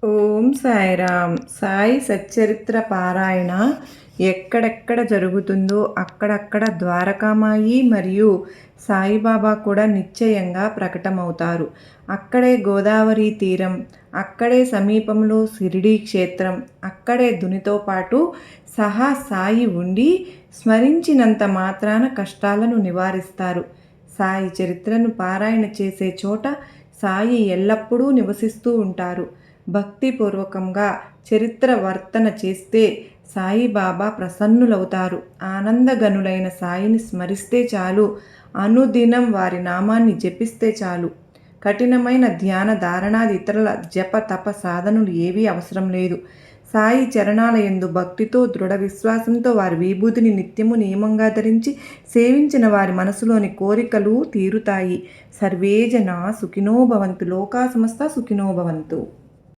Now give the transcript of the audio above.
ఓం సాయిరామ్. సాయి సచ్చరిత్ర పారాయణ ఎక్కడెక్కడ జరుగుతుందో అక్కడక్కడ ద్వారకామాయి మరియు సాయిబాబా కూడా నిశ్చయంగా ప్రకటమవుతారు. అక్కడే గోదావరి తీరం, అక్కడే సమీపంలో షిరిడీ క్షేత్రం, అక్కడే ధునితో పాటు సహా సాయి ఉండి స్మరించినంత మాత్రాన కష్టాలను నివారిస్తారు. సాయి చరిత్రను పారాయణ చేసే చోట సాయి ఎల్లప్పుడూ నివసిస్తూ ఉంటారు. భక్తిపూర్వకంగా చరిత్ర వర్తన చేస్తే సాయిబాబా ప్రసన్నులవుతారు. ఆనందగనులైన సాయిని స్మరిస్తే చాలు, అనుదినం వారి నామాన్ని జపిస్తే చాలు. కఠినమైన ధ్యాన ధారణాది ఇతరుల జప తప సాధనలు ఏవీ అవసరం లేదు. సాయి చరణాలయందు భక్తితో దృఢ విశ్వాసంతో వారి విభూతిని నిత్యము నియమంగా ధరించి సేవించిన వారి మనసులోని కోరికలు తీరుతాయి. సర్వే జనా సుఖినో భవంతు. లోకా సమస్త సుఖినో భవంతు.